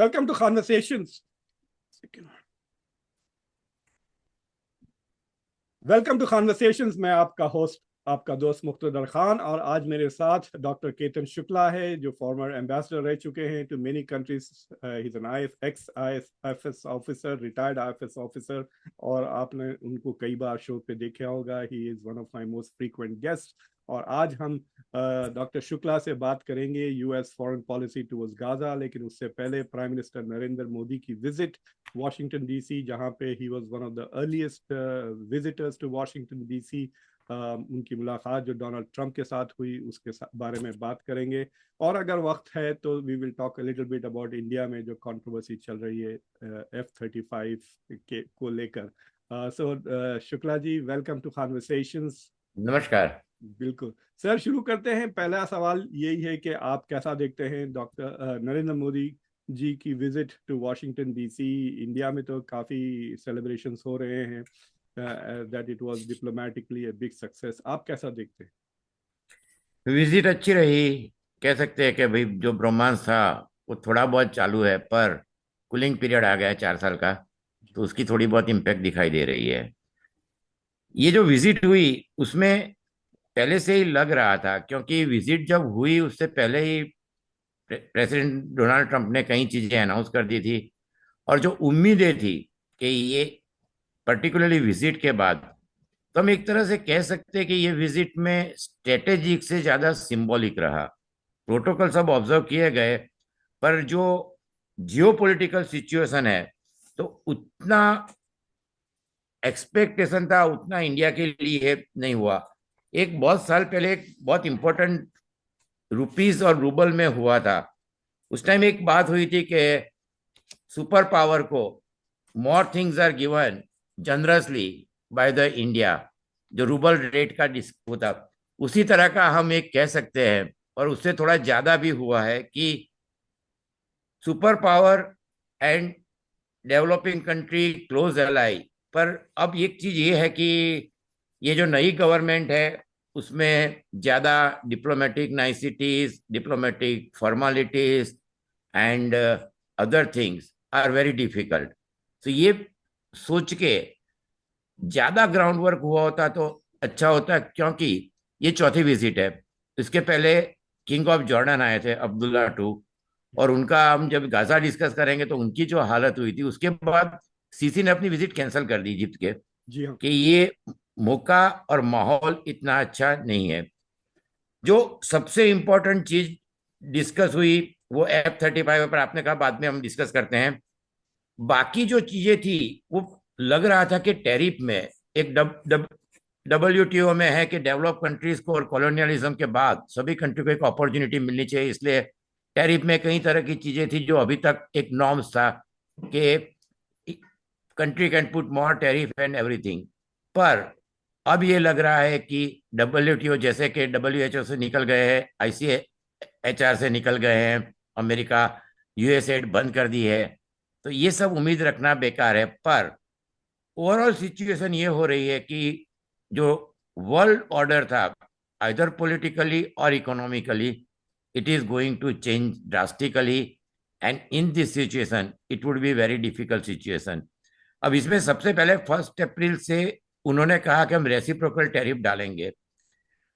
Welcome to Conversations. Welcome to conversations. मैं आपका host, आपका दोस्त मुख्तदर खान, और आज मेरे साथ डॉक्टर केतन शुक्ला है, जो फॉर्मर एम्बेसडर रह चुके हैं to many countries. He is an ex IFS officer, retired IFS officer, और आपने उनको कई बार शो पे देखा होगा। He is one of my most frequent guest. और आज हम डॉक्टर शुक्ला से बात करेंगे US foreign policy towards Gaza, लेकिन उससे पहले प्राइम मिनिस्टर नरेंद्र मोदी की विजिट Washington DC, जहाँ पे he was one of the earliest visitors to Washington DC। उनकी मुलाकात जो डोनाल्ड ट्रंप के साथ हुई, उसके बारे में बात करेंगे। और अगर वक्त है तो we will talk a little bit about India में जो कंट्रोवर्सी चल रही है F-35 के को लेकर। सो Shukla ji, welcome to conversations. नमस्कार। बिल्कुल सर, शुरू करते हैं। पहला सवाल यही है कि आप कैसा देखते हैं डॉक्टर नरेंद्र मोदी जी की visit to Washington DC. India में तो काफी सेलिब्रेशंस हो रहे हैं that it was diplomatically a big success. आप कैसा देखते हैं? विजिट अच्छी रही। कह सकते हैं कि भाई जो ब्रह्मांड था वो थोड़ा बहुत चालू है, पर कूलिंग पीरियड आ गया है 4 साल का, तो उसकी थोड़ी बहुत इम्पैक्ट दिखाई दे रही है। ये जो विजिट हुई उसमें पहले से ही लग रहा था, क्योंकि विजिट जब हुई उससे पहले ही प्रेसिडेंट डोनाल्ड ट्रंप ने कई चीजें अनाउंस कर दी थी, और जो उम्मीदें थी कि ये पर्टिकुलरली विजिट के बाद, तो हम एक तरह से कह सकते हैं कि ये विजिट में स्ट्रेटेजिक से ज्यादा सिंबॉलिक रहा। प्रोटोकॉल सब ऑब्जर्व किए गए, पर जो जियोपॉलिटिकल सिचुएशन है, तो उतना एक्सपेक्टेशन था उतना इंडिया के लिए नहीं हुआ। एक बहुत साल पहले एक बहुत इंपॉर्टेंट रुपीस और रूबल में हुआ था। उस टाइम एक बात हुई थी कि सुपर पावर को more things are given generously by the India, जो रूबल रेट का होता, उसी तरह का हम एक कह सकते हैं, और उससे थोड़ा ज्यादा भी हुआ है कि super power and developing country close ally. पर अब एक चीज ये है कि ये जो नई गवर्नमेंट है उसमें ज्यादा diplomatic niceties, diplomatic formalities and other things are very difficult. तो ये सोच के ज्यादा ग्राउंड वर्क हुआ होता तो अच्छा होता, क्योंकि ये चौथी विजिट है। इसके पहले किंग ऑफ जॉर्डन आए थे, अब्दुल्ला टू, और उनका हम जब गाजा डिस्कस करेंगे तो उनकी जो हालत हुई थी, उसके बाद सीसी ने अपनी विजिट कैंसिल कर दी इजिप्ट के, जी हाँ। कि ये मौका और माहौल इतना अच्छा नहीं है। जो सबसे इंपॉर्टेंट चीज डिस्कस हुई वो F-35 पर, आपने कहा बाद में हम डिस्कस करते हैं। बाकी जो चीजें थी वो लग रहा था कि टैरिफ में एक WTO में है कि डेवलप कंट्रीज को और कॉलोनियलिज्म के बाद सभी कंट्री को एक अपॉर्चुनिटी मिलनी चाहिए, इसलिए टैरिफ में कई तरह की चीजें थी जो अभी तक एक नॉर्म्स था कि country can put more tariff and everything. पर अब ये लग रहा है कि WTO, जैसे कि WHO से निकल गए हैं, ICHR से निकल गए हैं, अमेरिका USAID बंद कर दी है, तो ये सब उम्मीद रखना बेकार है। पर ओवरऑल सिचुएशन ये हो रही है कि जो वर्ल्ड ऑर्डर था, आइदर पॉलिटिकली और economically, it is going to change drastically, and in this situation it would be very difficult situation. अब इसमें सबसे पहले 1 अप्रैल से उन्होंने कहा कि हम रेसिप्रोकल टैरिफ डालेंगे।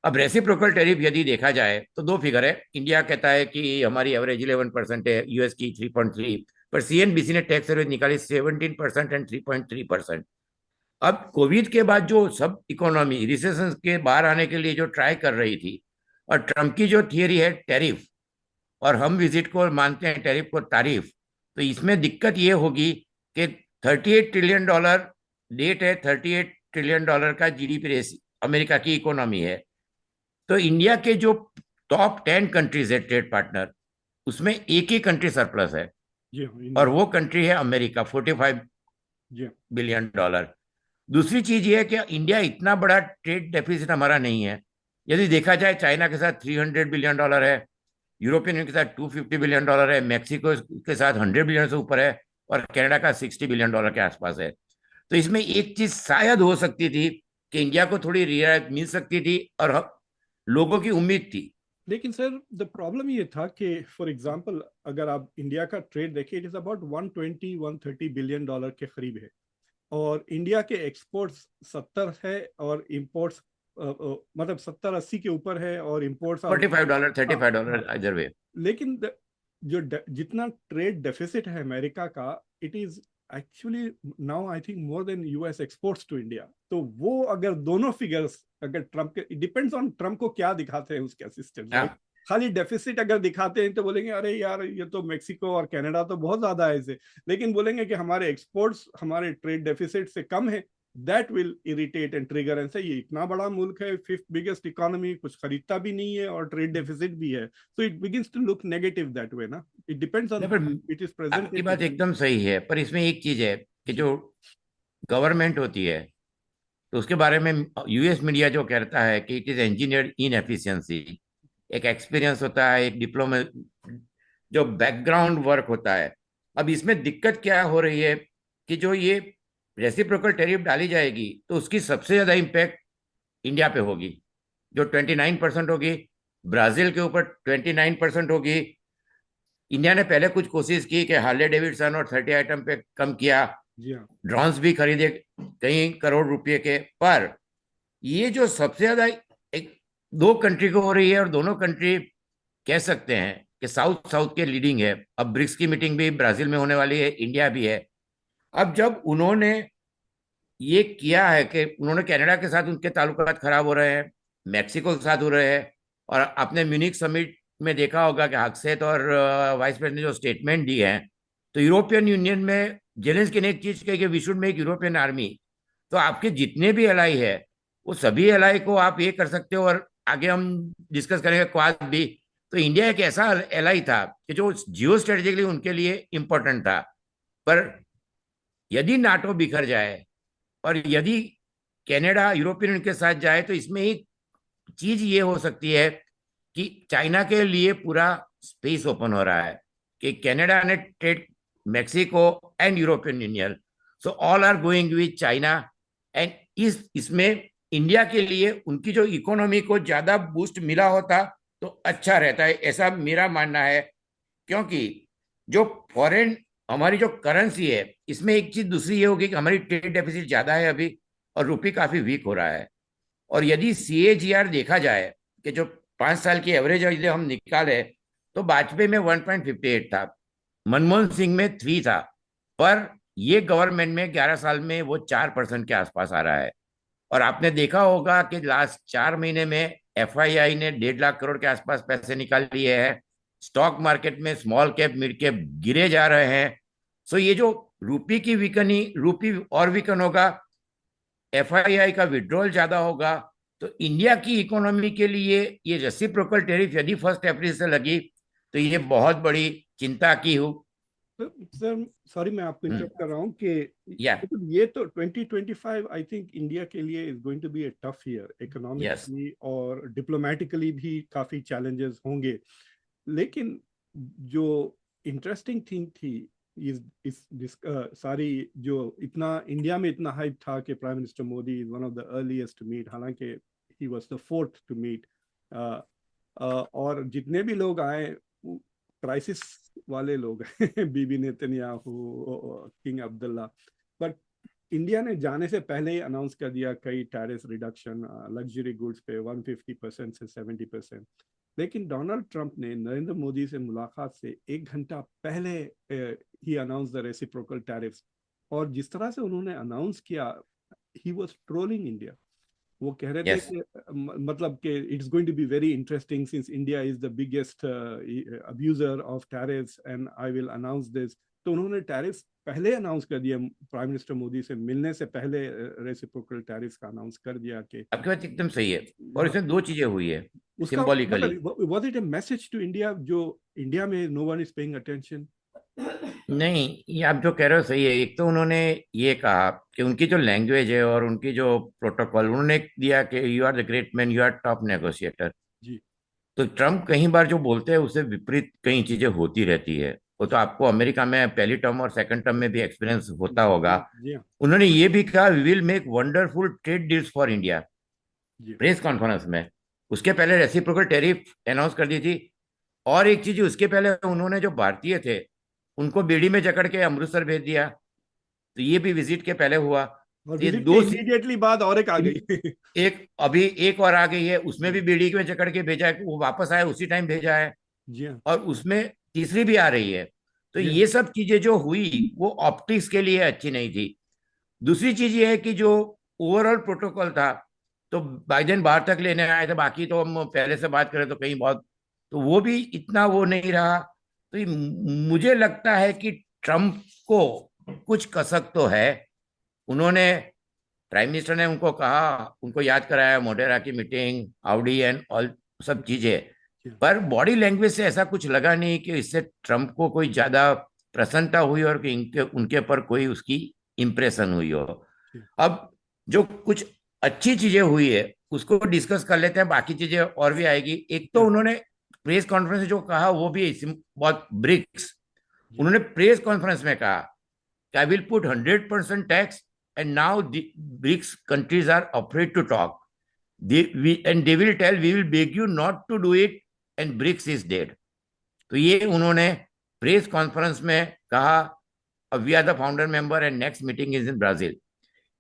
अब रेसिप्रोकल टैरिफ यदि देखा जाए तो दो फिगर है। इंडिया कहता है कि हमारी एवरेज 11% है, यूएस की 3.3, पर CNBC ने टैक्स सर्विस निकाली 17% एंड 3.3%। अब कोविड के बाद जो सब इकोनॉमी रिसेशन के बाहर आने के लिए जो ट्राई कर रही थी, और ट्रम्प की जो थियरी है टैरिफ, और हम विजिट को मानते हैं टैरिफ को तारीफ, तो इसमें दिक्कत ये होगी कि $38 ट्रिलियन डेट है, $38 ट्रिलियन का GDP रेस अमेरिका की इकोनॉमी है। तो इंडिया के जो टॉप 10 कंट्रीज है ट्रेड पार्टनर, उसमें एक ही कंट्री सरप्लस है, जी हाँ, और इंडिया। वो कंट्री है अमेरिका, $45 जी हाँ। बिलियन। दूसरी चीज ये है कि इंडिया इतना बड़ा ट्रेड डेफिसिट हमारा नहीं है। यदि देखा जाए, चाइना के साथ $300 बिलियन है, यूरोपियन यूनियन के साथ $250 बिलियन है, मैक्सिको के साथ 100 बिलियन से ऊपर है, और कनाडा का $60 बिलियन के आसपास है। तो इसमें एक चीज शायद हो सकती थी कि इंडिया को थोड़ी रियायत मिल सकती थी, और लोगों की उम्मीद थी लेकिन सर द प्रॉब्लम ये था कि फॉर एग्जांपल अगर आप इंडिया का ट्रेड देखें, it is about 120-130 billion dollar के करीब है, और इंडिया के एक्सपोर्ट्स 70 है और इंपोर्ट्स मतलब 70-80 के ऊपर है, और इंपोर्ट्स आर $45 हाँ $35 हाँ। इधर वे। लेकिन जितना ट्रेड डेफिसिट है अमेरिका का, it is actually now I think more than US exports to India. तो वो अगर दोनों फिगर्स अगर ट्रम्प के, इट डिपेंड्स ऑन ट्रम्प को क्या दिखाते हैं उसके असिस्टेंट, राइट। हाँ, खाली डेफिसिट अगर दिखाते हैं तो बोलेंगे अरे यार ये तो मेक्सिको और कनाडा तो बहुत ज्यादा है इसे, लेकिन बोलेंगे कि हमारे एक्सपोर्ट्स हमारे ट्रेड डेफिसिट से कम है, that will irritate and trigger and से ये इतना बड़ा मुल्क है, फिफ्थ बिगेस्ट इकोनॉमी, कुछ खरीदता भी नहीं है और ट्रेड डेफिसिट भी है, so it begins to look negative that way ना। it depends on नहीं, how पर it is आपकी presented to बात them। एकदम सही है, पर इसमें एक चीज है कि जी जो गवर्नमेंट होती है, तो उसके बारे में यूएस मीडिया जो कहता है कि it is engineered in efficiency. एक एक्सपीरियंस होता है, एक डिप्लोमा, जो बैकग्राउंड वर्क होता है। अब इसमें दिक्कत क्या हो रही है कि जो ये रेसिप्रोकल टैरिफ डाली जाएगी तो उसकी सबसे ज्यादा इम्पैक्ट इंडिया पे होगी, जो 29% होगी। ब्राजील के ऊपर 29% होगी। इंडिया ने पहले कुछ कोशिश की कि हार्ले डेविडसन और 30 आइटम पे कम किया, जी हाँ। ड्रोन्स भी खरीदे कई करोड़ रुपए के। पर ये जो सबसे ज्यादा एक दो कंट्री को हो रही है, और दोनों कंट्री कह सकते हैं कि साउथ साउथ के लीडिंग है। अब ब्रिक्स की मीटिंग भी ब्राजील में होने वाली है, इंडिया भी है। अब जब उन्होंने ये किया है कि उन्होंने कनाडा के साथ उनके ताल्लुकात खराब हो रहे हैं, मैक्सिको के साथ हो रहे हैं, और आपने म्यूनिक समिट में देखा होगा कि हक्सेत और वाइस प्रेसिडेंट ने जो स्टेटमेंट दी है, तो यूरोपियन यूनियन में जेलेंस्की ने एक चीज कही कि we should make European army. तो आपके जितने भी एलाई है, वो सभी एलाई को आप ये कर सकते हो, और आगे हम डिस्कस करेंगे क्वाड भी। तो इंडिया एक ऐसा एलाई था कि जो जियो स्ट्रेटेजिकली उनके लिए इंपॉर्टेंट था। पर यदि नाटो बिखर जाए और यदि कनाडा यूरोपियन यूनियन के साथ जाए, तो इसमें एक चीज ये हो सकती है कि चाइना के लिए पूरा स्पेस ओपन हो रहा है कि कनाडा ने trade Mexico and European Union, so all are going with China. And इसमें इंडिया के लिए उनकी जो इकोनॉमी को ज्यादा बूस्ट मिला होता तो अच्छा रहता है, ऐसा मेरा मानना है। क्योंकि जो फॉरेन हमारी जो करेंसी है, इसमें एक चीज दूसरी ये होगी कि हमारी ट्रेड डेफिसिट ज्यादा है अभी, और रुपये काफी वीक हो रहा है। और यदि CAGR देखा जाए कि जो 5 साल की एवरेज यदि हम निकाले, तो वाजपेयी में 1.58 था, मनमोहन सिंह में 3 था, पर ये गवर्नमेंट में 11 साल में वो 4% के आसपास आ रहा है। और आपने देखा होगा कि लास्ट 4 महीने में FII ने 1.5 लाख करोड़ के आसपास पैसे निकाल लिए हैं। स्टॉक मार्केट में स्मॉल कैप मिड कैप गिरे जा रहे हैं। सो ये जो रूपी की वीकनी, रूपी और वीकन होगा, FII का विड्रॉल ज्यादा होगा, तो इंडिया की इकोनॉमी के लिए ये रेसिप्रोकल टैरिफ यदि 1 अप्रैल से लगी तो ये बहुत बड़ी चिंता की हो। सर सॉरी मैं आपको इंटरप्ट कर रहा हूँ कि या ये तो 2025 आई थिंक इंडिया के लिए is going to be a tough year, yes economically और डिप्लोमेटिकली भी काफी चैलेंजेस होंगे। लेकिन जो इंटरेस्टिंग थिंग थी सारी जो इतना इंडिया में इतना हाइप था कि prime minister Modi is one of the earliest to meet, हालांकि he was the fourth to meet, और जितने भी लोग आए क्राइसिस वाले लोग हैं Bibi Netanyahu, king Abdullah. But India ने जाने से पहले ही अनाउंस कर दिया कई टैरिफ रिडक्शन लग्जरी गुड्स पे 150% से 70%। लेकिन डोनाल्ड ट्रंप ने नरेंद्र मोदी से मुलाकात से 1 घंटा पहले ही अनाउंस द रेसिप्रोकल टैरिफ्स, और जिस तरह से उन्होंने अनाउंस किया, ही वाज ट्रोलिंग इंडिया। वो कह रहे थे यस। कि मतलब कि it's going to be very interesting since India is the biggest abuser of tariffs and I will announce this. तो उन्होंने टैरिफ्स पहले अनाउंस कर दिया, प्राइम मिनिस्टर मोदी से मिलने से पहले रेसिप्रोकल टैरिफ्स का अनाउंस कर दिया कि आपकी बात एकदम सही है, और हाँ। इसमें दो चीजें हुई है उसका सिंबॉलिकली। मतलब was it a message to India जो इंडिया में no one is paying attention? नहीं, ये आप जो कह रहे हो सही है। एक तो उन्होंने ये कहा कि उनकी जो लैंग्वेज है और उनकी जो प्रोटोकॉल उन्होंने दिया कि you are the great man, you are top negotiator. जी तो ट्रम्प कई बार जो बोलते हैं उससे विपरीत कई चीजें होती रहती है। वो तो आपको अमेरिका में पहली टर्म और सेकंड टर्म में भी एक्सपीरियंस होता होगा। जी हाँ। उन्होंने ये भी कहा we will make wonderful trade deals for India, जी प्रेस कॉन्फ्रेंस में। उसके पहले रेसिप्रोकल टैरिफ अनाउंस कर दी थी। और एक चीज, उसके पहले उन्होंने जो भारतीय थे उनको बीड़ी में जकड़ के अमृतसर भेज दिया, तो ये भी विजिट के पहले हुआ। और तो ये विजिट के दो इमीडिएटली बाद और एक आ गई। एक अभी एक और आ गई है, उसमें जी। भी बीड़ी में जकड़ के भेजा है, वो वापस आया उसी टाइम भेजा है। जी हाँ। और उसमें तीसरी भी आ रही है। तो जी ये हाँ। सब चीजें जो हुई वो ऑप्टिक्स के लिए अच्छी नहीं थी। दूसरी चीज ये है कि जो ओवरऑल प्रोटोकॉल था, तो बाइडेन बाहर तक लेने आए थे, बाकी तो हम पहले से बात करें तो कहीं बहुत, तो वो भी इतना वो नहीं रहा। तो मुझे लगता है कि ट्रम्प को कुछ कसक तो है। उन्होंने, प्राइम मिनिस्टर ने उनको कहा, उनको याद कराया मोटेरा की मीटिंग, हाउडी एंड ऑल सब चीजें, जी हाँ। पर बॉडी लैंग्वेज से ऐसा कुछ लगा नहीं कि इससे ट्रम्प को कोई ज्यादा प्रसन्नता हुई और कि इनके उनके पर कोई उसकी इम्प्रेशन हुई हो। जी अब जो कुछ अच्छी चीजें हुई है उसको डिस्कस कर लेते हैं, बाकी चीजें और भी आएगी। एक जी तो हाँ। उन्होंने प्रेस कॉन्फ्रेंस में जो कहा वो भी बहुत ब्रिक्स, जी हाँ। उन्होंने प्रेस कॉन्फ्रेंस में कहा कि I will put 100% tax and now BRICS countries are afraid to talk, and they will tell we will beg you not to do it and BRICS is dead। तो ये उन्होंने press conference में कहा। We are the founder member and next meeting is in Brazil.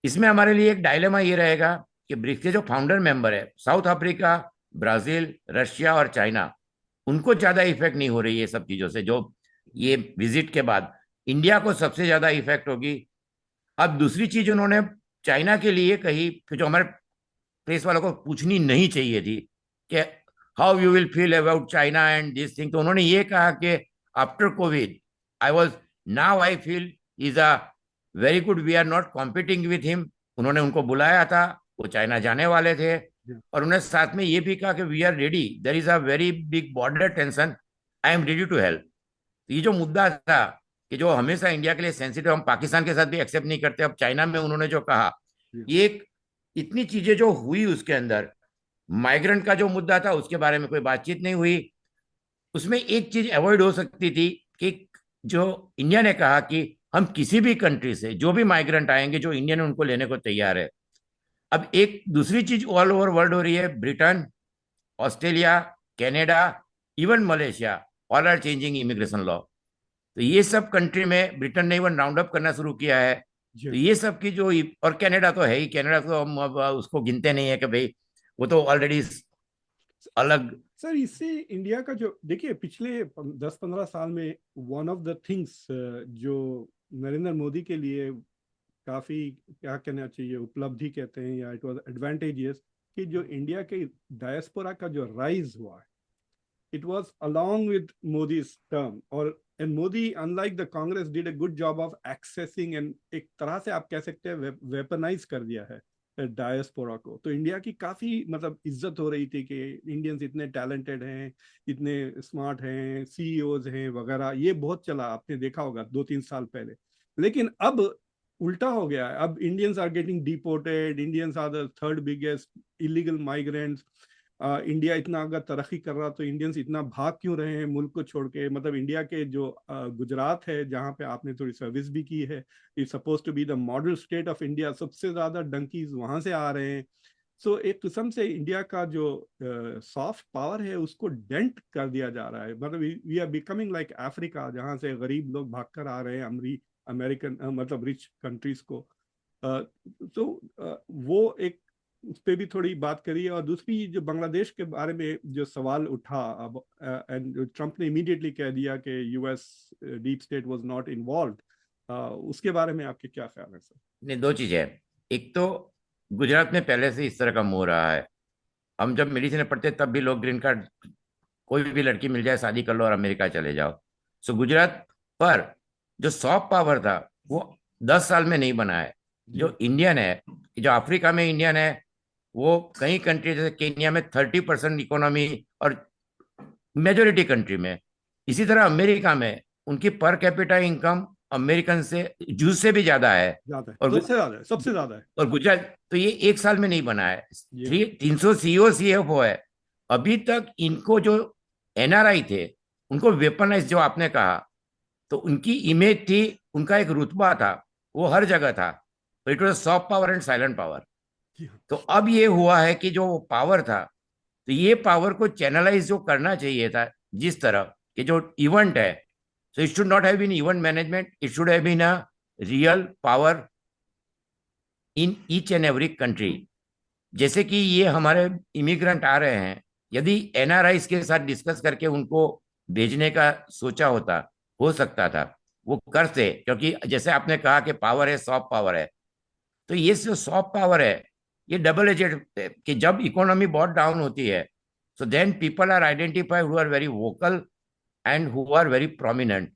इसमें हमारे लिए एक dilemma ये रहेगा कि ब्रिक्स के जो फाउंडर मेंबर है, साउथ अफ्रीका, ब्राजील, रशिया और चाइना, उनको ज्यादा इफेक्ट नहीं हो रही है सब चीजों से। जो ये विजिट के बाद इंडिया को सबसे ज्यादा इफेक्ट होगी। अब दूसरी चीज उन्होंने चाइना के लिए कही कि जो हमारे प्रेस वालों को पूछनी नहीं चाहिए थी कि how you will feel about China and this thing, तो उन्होंने ये कहा कि after Covid I was, now I feel is a very good, we are not competing with him. उन्होंने उनको बुलाया था, वो चाइना जाने वाले थे, जी हाँ। और उन्होंने साथ में ये भी कहा कि we are ready, there is a very big border tension, I am ready to help. ये जो मुद्दा था कि जो हमेशा इंडिया के लिए सेंसिटिव, हम पाकिस्तान के साथ भी एक्सेप्ट नहीं करते, अब चाइना में उन्होंने जो कहा, जी हाँ। ये एक इतनी चीजें जो हुई उसके अंदर, माइग्रेंट का जो मुद्दा था उसके बारे में कोई बातचीत नहीं हुई। उसमें एक चीज अवॉइड हो सकती थी कि जो इंडिया ने कहा कि हम किसी भी कंट्री से जो भी माइग्रेंट आएंगे, जो इंडियन उनको लेने को तैयार है। अब एक दूसरी चीज ऑल ओवर वर्ल्ड हो रही है, Britain, Australia, Canada, even Malaysia, all are changing immigration law. तो ये सब कंट्री में ब्रिटेन ने इवन राउंड अप करना शुरू किया है। जी तो हाँ। ये सब की जो, और कनाडा तो है ही, कनाडा तो हम अब उसको गिनते नहीं है कि भाई वो तो ऑलरेडी अलग। सर, इससे इंडिया का जो देखिए पिछले 10-15 साल में वन ऑफ द थिंग्स जो नरेंद्र मोदी के लिए काफी, क्या कहना चाहिए, उपलब्धि कहते हैं या इट वाज एडवांटेजियस, कि जो इंडिया के डायस्पोरा का जो राइज हुआ है, it was along with Modi's term, और and Modi, unlike the Congress, did a good job of accessing and एक तरह से आप कह सकते हैं वेपनाइज कर दिया है डायस्पोरा को। तो इंडिया की काफी मतलब इज्जत हो रही थी कि इंडियंस इतने टैलेंटेड हैं, इतने स्मार्ट हैं, सीईओज हैं वगैरह, ये बहुत चला, आपने देखा होगा 2-3 साल पहले। लेकिन अब उल्टा हो गया है, अब Indians are getting deported, Indians are the third biggest illegal migrants. India इतना अगर तरक्की कर रहा तो इंडियंस इतना भाग क्यों रहे हैं मुल्क को छोड़ के। मतलब इंडिया के जो गुजरात है जहाँ पे आपने थोड़ी सर्विस भी की है, is suppose to be the model state of India, सबसे ज्यादा डंकीज वहां से आ रहे हैं। सो एक किस्म से इंडिया का जो सॉफ्ट पावर है उसको डेंट कर दिया जा रहा है। मतलब we are becoming like Africa, जहाँ से गरीब लोग भाग कर आ रहे हैं अमेरिकन मतलब रिच कंट्रीज को। तो वो एक, उस पर भी थोड़ी बात करिए। और दूसरी जो बांग्लादेश के बारे में जो सवाल उठा, अब एंड ट्रम्प ने इमीडिएटली कह दिया कि US deep state was not involved, उसके बारे में आपके क्या ख्याल है सर? नहीं, दो चीजें हैं। एक तो गुजरात में पहले से इस तरह का मुंह रहा है। हम जब मेडिसिन में पढ़ते तब भी लोग ग्रीन कार्ड, कोई भी लड़की मिल जाए शादी कर लो और अमेरिका चले जाओ। सो गुजरात पर जो सॉफ्ट पावर था वो 10 साल में नहीं बना है। जी हाँ। जो इंडियन है, जो अफ्रीका में इंडियन है, वो कई कंट्री जैसे केन्या में 30% इकोनॉमी, और मेजोरिटी कंट्री में, इसी तरह अमेरिका में उनकी पर कैपिटा इनकम अमेरिकन से, जूस से भी ज्यादा है। ज्यादा है, और सबसे ज्यादा है, सबसे ज्यादा है। और गुजरात तो ये 1 साल में नहीं बना है। जी हाँ। 300 सीओ सीएफओ है। अभी तक इनको जो एनआरआई थे उनको वेपनाइज, जो आपने कहा, तो उनकी इमेज थी, उनका एक रुतबा था, वो हर जगह था। It was soft power and silent power. जी हाँ। तो अब ये हुआ है कि जो पावर था, तो ये पावर को चैनलाइज जो करना चाहिए था, जिस तरह कि जो इवेंट है, so it should not have been event management, it should have been a real power in each and every country. जैसे कि ये हमारे इमिग्रेंट आ रहे हैं, यदि एनआरआईज के साथ डिस्कस करके उनको भेजने का सोचा होता, हो सकता था, वो करते, क्योंकि जैसे आपने कहा कि पावर है, सॉफ्ट पावर है, तो ये जो सॉफ्ट पावर है ये डबल एजेड, कि जब इकोनॉमी बहुत डाउन होती है, so then people are identified who are very vocal and who are very prominent.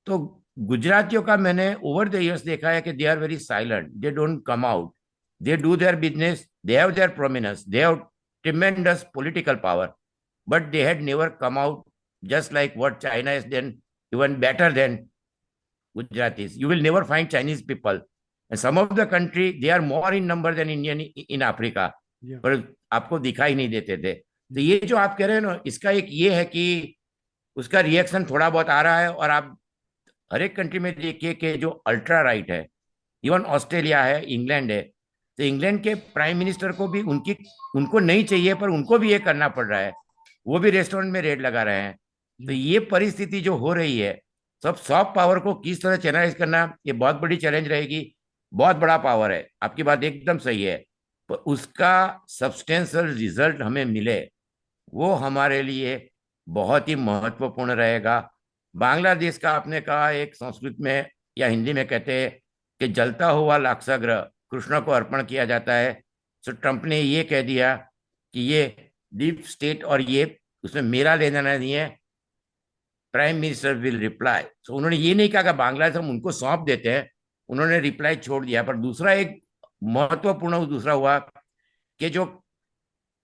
तो गुजरातियों का मैंने ओवर द इयर्स देखा है कि they are very silent, they don't come out, they do their business, they have their prominence, they have tremendous political power, but they had never come out, just like what China has done, even better than Gujaratis. You will never find Chinese people, and some of the country they are more in number than Indian in Africa, Yeah. पर आपको दिखाई नहीं देते थे। तो ये जो आप कह रहे हैं ना, इसका एक ये है कि उसका रिएक्शन थोड़ा बहुत आ रहा है, और आप हर एक कंट्री में देखिए कि जो अल्ट्रा राइट है, इवन ऑस्ट्रेलिया है, इंग्लैंड है, तो इंग्लैंड के प्राइम मिनिस्टर को भी उनको नहीं चाहिए, पर उनको भी ये करना पड़ रहा है, वो भी रेस्टोरेंट में रेड लगा रहे हैं। तो ये परिस्थिति जो हो रही है, सब सॉफ्ट पावर को किस तरह चैनलाइज करना, ये बहुत बड़ी चैलेंज रहेगी। बहुत बड़ा पावर है, आपकी बात एकदम सही है, पर उसका सब्सटेंशियल रिजल्ट हमें मिले, वो हमारे लिए बहुत ही महत्वपूर्ण रहेगा। बांग्लादेश का आपने कहा, एक संस्कृत में या हिंदी में कहते हैं कि जलता हुआ लाक्षागृह कृष्ण को अर्पण किया जाता है। तो ट्रंप ने ये कह दिया कि ये डीप स्टेट और ये उसमें मेरा लेना नहीं है, प्राइम मिनिस्टर विल रिप्लाई। तो उन्होंने ये नहीं कहा कि बांग्लादेश हम उनको सौंप देते हैं, उन्होंने रिप्लाई छोड़ दिया। पर दूसरा एक महत्वपूर्ण दूसरा हुआ कि जो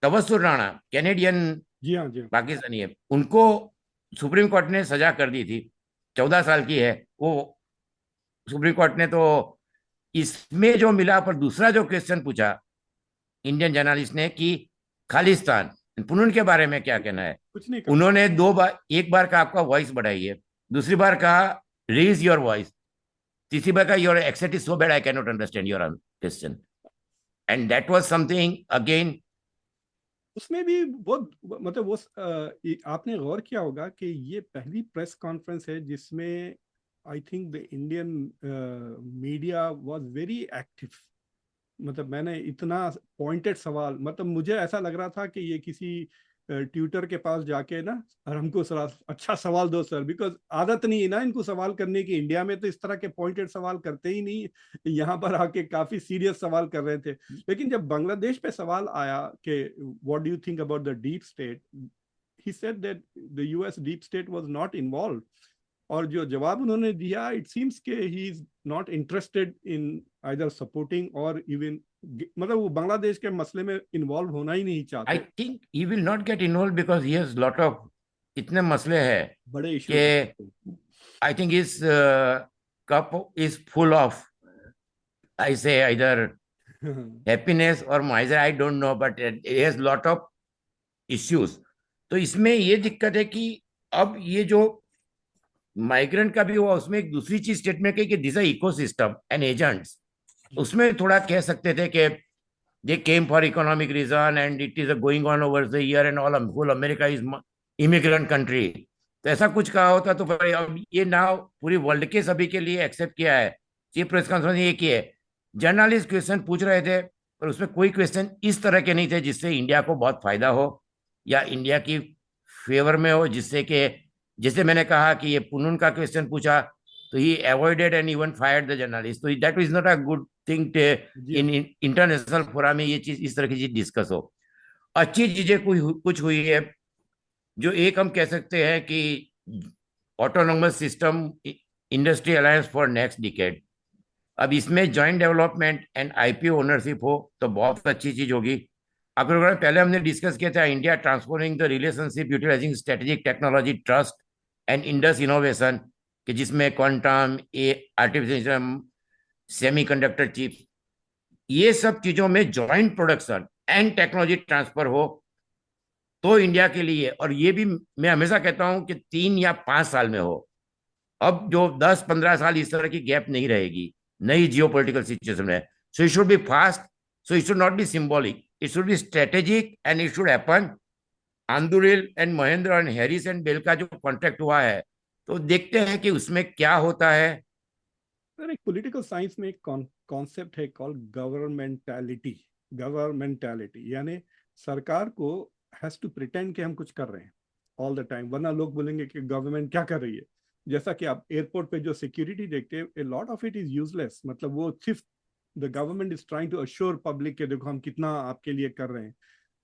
तबस्सुर राणा कैनेडियन जी हाँ, जी हाँ। पाकिस्तानी है, उनको सुप्रीम कोर्ट ने सजा कर दी थी, 14 साल की है वो। सुप्रीम कोर्ट ने तो इसमें जो मिला, पर दूसरा जो क्वेश्चन पूछा इंडियन जर्नलिस्ट ने कि खालिस्तान पुनून के बारे में क्या कहना है, कुछ नहीं कर उन्होंने दो बार, एक बार कहा आपका वॉइस बढ़ाइए, दूसरी बार कहा रेज योर वॉइस, तीसरी बार कहा your accent is so bad I can not understand your question, and that was something again. उसमें भी बहुत मतलब वो आपने गौर किया होगा कि ये पहली प्रेस कॉन्फ्रेंस है जिसमें I think the Indian media was very active. मतलब मैंने इतना पॉइंटेड सवाल, मतलब मुझे ऐसा लग रहा था कि ये किसी ट्यूटर के पास जाके ना, और हमको अच्छा सवाल दो सर, बिकॉज आदत नहीं है ना इनको सवाल करने की। इंडिया में तो इस तरह के पॉइंटेड सवाल करते ही नहीं, यहाँ पर आके काफी सीरियस सवाल कर रहे थे। लेकिन जब बांग्लादेश पे सवाल आया कि what do you think about the deep state, he said that the US deep state was not involve. और जो जवाब उन्होंने दिया, इट सीम्स के he is not interested in either supporting और इवन, मतलब वो बांग्लादेश के मसले में इन्वॉल्व होना ही नहीं चाहते। I think he will not get involve because he has lot of, इतने मसले हैं बड़े कि आई थिंक इस कप इज फुल ऑफ, आई से आइदर हैप्पीनेस और माइजर, I don't know, but it has lot of issues. तो इसमें ये दिक्कत है कि अब ये जो माइग्रेंट का भी हुआ, उसमें एक दूसरी चीज स्टेटमेंट की कि दिस इकोसिस्टम एंड एजेंट्स, उसमें थोड़ा कह सकते थे कि they came for economic reason and it is going on over the year and all, whole America is immigrant country. तो ऐसा कुछ कहा होता तो फिर अब ये नाव पूरी वर्ल्ड के सभी के लिए एक्सेप्ट किया है। चीफ प्रेस कॉन्फ्रेंस ये की है, जर्नलिस्ट क्वेश्चन पूछ रहे थे, पर उसमें कोई क्वेश्चन इस तरह के नहीं थे जिससे इंडिया को बहुत फायदा हो या इंडिया की फेवर में हो, जिससे कि जैसे मैंने कहा कि ये पुनून का क्वेश्चन पूछा तो he avoided and even fired the journalist. तो that is not a good thing in international forum में ये चीज, इस तरह की चीज डिस्कस हो। अच्छी चीजें कुछ हुई है, जो एक हम कह सकते हैं कि autonomous system industry alliance for next decade, अब इसमें joint development and IPO ownership हो तो बहुत अच्छी चीज होगी। अगर पहले हमने डिस्कस किया था India transforming the relationship utilising strategic technology trust and Indus innovation, कि जिसमें क्वांटम, आर्टिफिशियल, सेमीकंडक्टर चिप्स, ये सब चीजों में joint production and technology transfer हो तो इंडिया के लिए, और ये भी मैं हमेशा कहता हूं कि 3 या 5 साल में हो। अब जो 10-15 साल इस तरह की गैप नहीं रहेगी नई जियोपॉलिटिकल सिचुएशन में। So it should be fast, so it should not be symbolic, it should be strategic and it should happen Anduril and Mahindra and Harris and Bell का जो कॉन्ट्रैक्ट हुआ है, तो देखते हैं कि उसमें क्या होता है। सर, एक पॉलिटिकल साइंस में एक कॉन्सेप्ट है कॉल्ड गवर्नमेंटैलिटी। गवर्नमेंटैलिटी यानी सरकार को हैज टू प्रिटेंड कि हम कुछ कर रहे हैं ऑल द टाइम, वरना लोग बोलेंगे कि गवर्नमेंट क्या कर रही है। जैसा कि आप एयरपोर्ट पे जो सिक्योरिटी देखते हैं, a lot of it is useless, मतलब वो सिर्फ the government is trying to assure public के देखो हम कितना आपके लिए कर रहे हैं।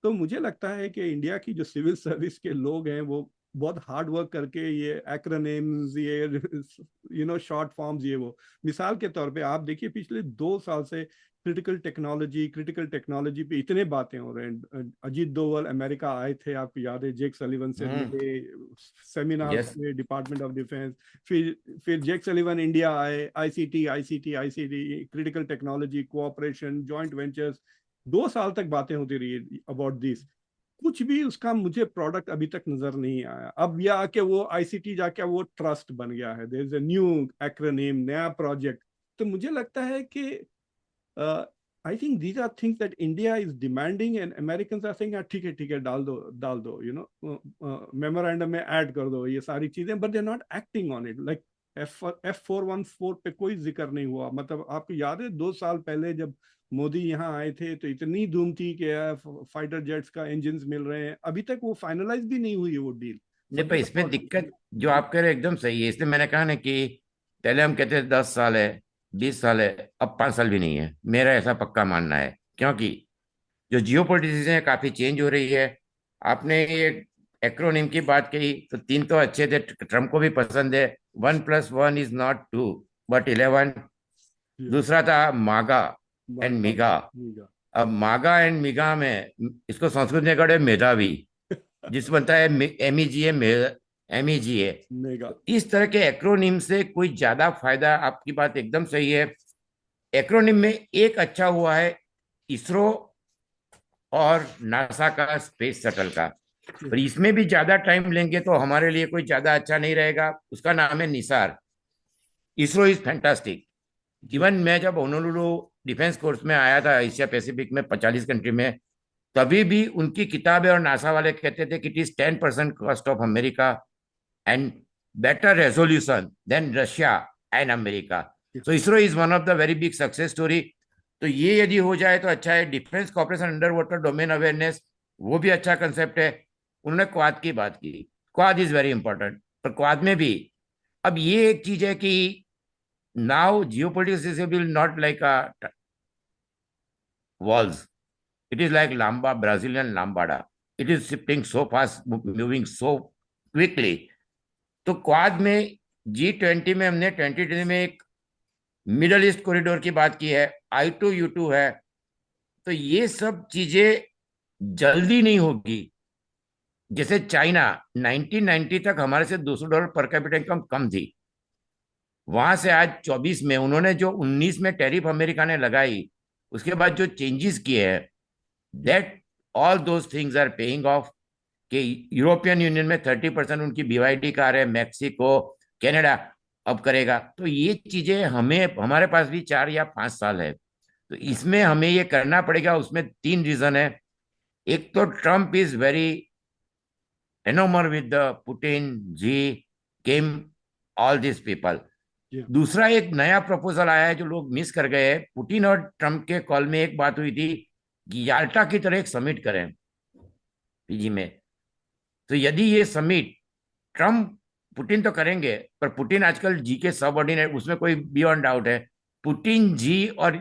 तो मुझे लगता है कि इंडिया की जो सिविल सर्विस के लोग हैं वो बहुत हार्ड वर्क करके ये एक्रोनिम्स, ये शॉर्ट फॉर्म्स, ये वो मिसाल के तौर पे आप देखिए पिछले 2 साल से क्रिटिकल टेक्नोलॉजी पे इतने बातें हो रहे हैं। अजीत डोवल अमेरिका आए थे, आपको याद है, जेक सलीवन से हम्म। मिले, सेमिनार्स यस। में डिपार्टमेंट ऑफ डिफेंस। फिर जेक सलीवन इंडिया आए, ICT critical technology cooperation joint ventures. 2 साल तक बातें होती रही अबाउट दिस, कुछ भी उसका मुझे प्रोडक्ट अभी तक नजर नहीं आया। अब यह आके वो आईसीटी जाके वो ट्रस्ट बन गया है, there is a new acronym, नया प्रोजेक्ट। तो मुझे लगता है कि I think these are things that India is demanding and American are saying ठीक है डाल दो मेमोरेंडम में ऐड कर दो ये सारी चीजें, but they are not acting on it. Like F414 पे कोई जिक्र नहीं हुआ। मतलब आपको याद है 2 साल पहले जब मोदी यहाँ आए थे तो इतनी धूम थी कि फाइटर जेट्स का इंजन मिल रहे हैं, अभी तक वो फाइनलाइज भी नहीं हुई है वो डील। नहीं, पर फॉरगेट इसमें अबाउट। दिक्कत जो आप कह रहे हैं एकदम सही है, इसलिए मैंने कहा ना कि पहले हम कहते थे 10 साल है, 20 साल है, अब 5 साल भी नहीं है, मेरा ऐसा पक्का मानना है। क्योंकि जो जियो पॉलिटिक्स है काफी चेंज हो रही है। आपने ये एक्रोनिम की बात कही तो 3 तो अच्छे थे, ट्रम्प को भी पसंद है। 1+1 इज नॉट 2 बट 11। दूसरा था मागा एंड मिगा। अब मागा एंड मिगा में इसको संस्कृत में कहे मेधावी, जिस बनता है MEGA, MEGA। मेगा। तो इस तरह के एक्रोनिम से कोई ज्यादा फायदा, आपकी बात एकदम सही है। एक्रोनिम में एक अच्छा हुआ है इसरो और नासा का स्पेस शटल का, पर इसमें भी ज्यादा टाइम लेंगे तो हमारे लिए कोई ज्यादा अच्छा नहीं रहेगा। उसका नाम है Nisar. ISRO is fantastic. Even मैं जब होनोलुलु डिफेंस कोर्स में आया था एशिया पैसिफिक में 45 कंट्री में, तभी भी उनकी किताबें और नासा वाले कहते थे कि it is 10% cost of America and better resolution than Russia and America. So ISRO is one of the very big success story. तो ये यदि हो जाए तो अच्छा है। Defence cooperation under water domain awareness, वो भी अच्छा कंसेप्ट है। उन्होंने क्वाद की बात की, क्वाद इज वेरी इंपॉर्टेंट। पर क्वाद में भी अब ये एक चीज है कि now Jio politics is will not like a walls. It is like Lamba, Brazilian Lambada. It is shifting so fast, moving so quickly. तो क्वाद में G20 में हमने 2020 में एक मिडल ईस्ट कॉरिडोर की बात की है, I2U2 है। तो ये सब चीजें जल्दी नहीं होगी। जैसे चाइना 1990 तक हमारे से $200 पर कैपिटा इनकम कम थी, वहां से आज 24 में उन्होंने जो 19 में टैरिफ अमेरिका ने लगाई, उसके बाद जो चेंजेस किए हैं, that all those things are paying off. कि यूरोपियन यूनियन में 30% उनकी BYD कार है, मैक्सिको, कनाडा अब करेगा। तो ये चीजें हमें, हमारे पास भी 4 या 5 साल है, तो इसमें हमें ये करना पड़ेगा। उसमें 3 रीजन है। एक तो Trump is very enamoured with the Putin ji, Kim, all this people. दूसरा एक नया प्रपोजल आया है जो लोग मिस कर गए हैं। पुतिन और ट्रम्प के कॉल में एक बात हुई थी कि याल्टा की तरह एक समिट करें पीजी में। तो यदि ये समिट ट्रम्प पुतिन तो करेंगे, पर पुतिन आजकल जी के सबऑर्डिनेट, उसमें कोई बियॉन्ड डाउट है। पुतिन जी और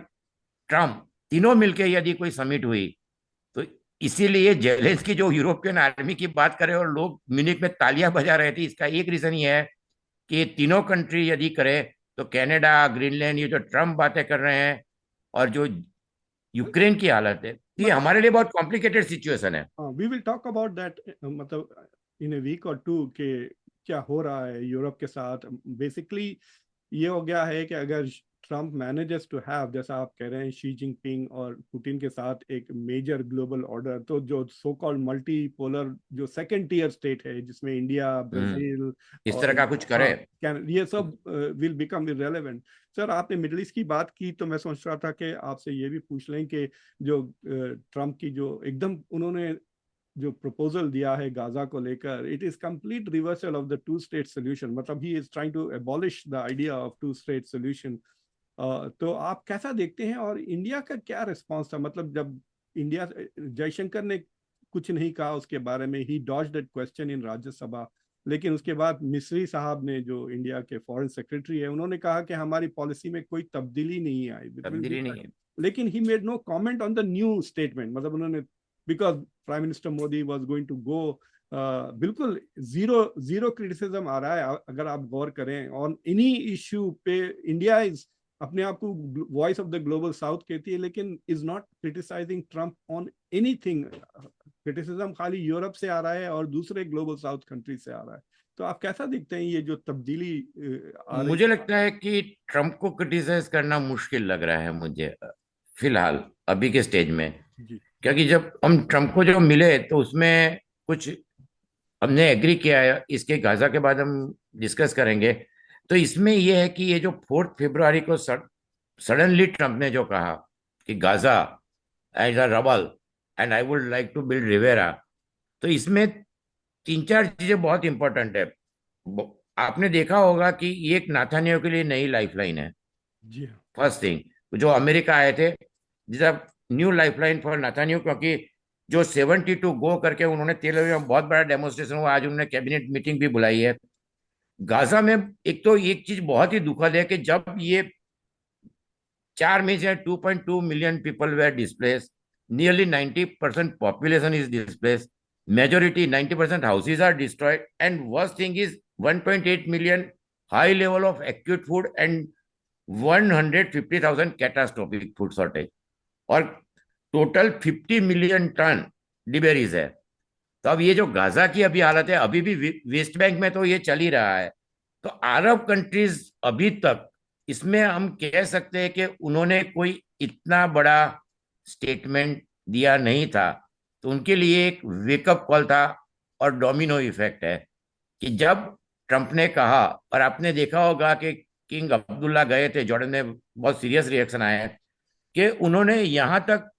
ट्रम्प तीनों मिलकर यदि कोई समिट हुई तो इसीलिए जेलेंस्की जो यूरोपियन आर्मी की बात करे और लोग म्यूनिक में तालियां बजा रहे थे, इसका एक रीजन ये है कि ये तीनों कंट्री यदि करे तो कनाडा, ग्रीनलैंड, ये जो ट्रम्प बातें कर रहे हैं और जो यूक्रेन की हालत है, ये हमारे लिए बहुत कॉम्प्लिकेटेड सिचुएशन है। We will talk about that, मतलब इन ए वीक और टू के क्या हो रहा है यूरोप के साथ। बेसिकली ये हो गया है कि अगर ट्रम्प मैनेजेस टू हैव, जैसा आप कह रहे हैं, शी जिनपिंग और पुतिन के साथ एक मेजर ग्लोबल ऑर्डर, तो जो सो कॉल्ड मल्टीपोलर जो सेकंड टियर स्टेट है जिसमें इंडिया, ब्राजील इस तरह और का कुछ करे, ये सब विल बिकम इररेलेवेंट। सर, आपने मिडल ईस्ट की बात की तो मैं सोच रहा था कि आपसे ये भी पूछ लें कि जो ट्रम्प की जो एकदम उन्होंने जो प्रपोजल दिया है गाजा को लेकर, it is complete reversal of the two state solution, मतलब he is trying to abolish the idea of two state solution. तो आप कैसा देखते हैं, और इंडिया का क्या रिस्पांस था? मतलब जब इंडिया, जयशंकर ने कुछ नहीं कहा उसके बारे में, he dodge that question in Rajya Sabha, लेकिन उसके बाद मिस्री साहब ने, जो इंडिया के फॉरेन सेक्रेटरी है, उन्होंने कहा कि हमारी पॉलिसी में कोई तब्दीली नहीं आई, तब्दीली नहीं है। लेकिन he made no comment on the new statement, मतलब उन्होंने, because prime minister Modi was going to go, बिल्कुल जीरो जीरो क्रिटिसिज्म आ रहा है अगर आप गौर करें ऑन एनी इश्यू पे। इंडिया इज अपने आप को voice of the global south कहती है, लेकिन is not criticising Trump on anything. Criticism खाली यूरोप से आ रहा है और दूसरे ग्लोबल साउथ कंट्री से आ रहा है। तो आप कैसा देखते हैं ये जो तब्दीली आ रही? मुझे लगता है कि ट्रम्प को क्रिटिसाइज करना मुश्किल लग रहा है मुझे फिलहाल, अभी के स्टेज में। जी क्योंकि जब हम ट्रम्प को जो मिले तो उसमें कुछ हमने एग्री किया है, इसके गाजा के बाद हम डिस्कस करेंगे। तो इसमें यह है कि ये जो 4 फरवरी को सडनली ट्रम्प ने जो कहा कि Gaza as a rubble and I would like to build Riviera, तो इसमें 3 4 चीजें बहुत इंपॉर्टेंट है। आपने देखा होगा कि ये एक नाथानियाहू के लिए नई लाइफलाइन है। जी हाँ। फर्स्ट थिंग, जो अमेरिका आए थे, this a new lifeline for Netanyahu, क्योंकि जो 72 गो करके उन्होंने तेल अवीव में बहुत बड़ा डेमोन्स्ट्रेशन हुआ, आज उन्होंने कैबिनेट मीटिंग भी बुलाई है। गाजा में एक तो एक चीज बहुत ही दुखद है कि जब ये 4 में से 2.2 million people were displace, nearly 90% population is displace, majority 90% houses are destroyed, and worst thing is 1.8 million high level of acute food and 150,000 catastrophic food shortage, और टोटल 50 मिलियन टन डिबेरीज है। तो अब ये जो गाजा की अभी हालत है, अभी भी वेस्ट बैंक में तो ये चल ही रहा है। तो अरब कंट्रीज अभी तक, इसमें हम कह सकते हैं कि उन्होंने कोई इतना बड़ा स्टेटमेंट दिया नहीं था। तो उनके लिए एक वेकअप कॉल था, और डोमिनो इफेक्ट है कि जब ट्रंप ने कहा, और आपने देखा होगा कि किंग अब्दुल्ला गए थे जॉर्डन में, बहुत सीरियस रिएक्शन आए हैं कि उन्होंने यहां तक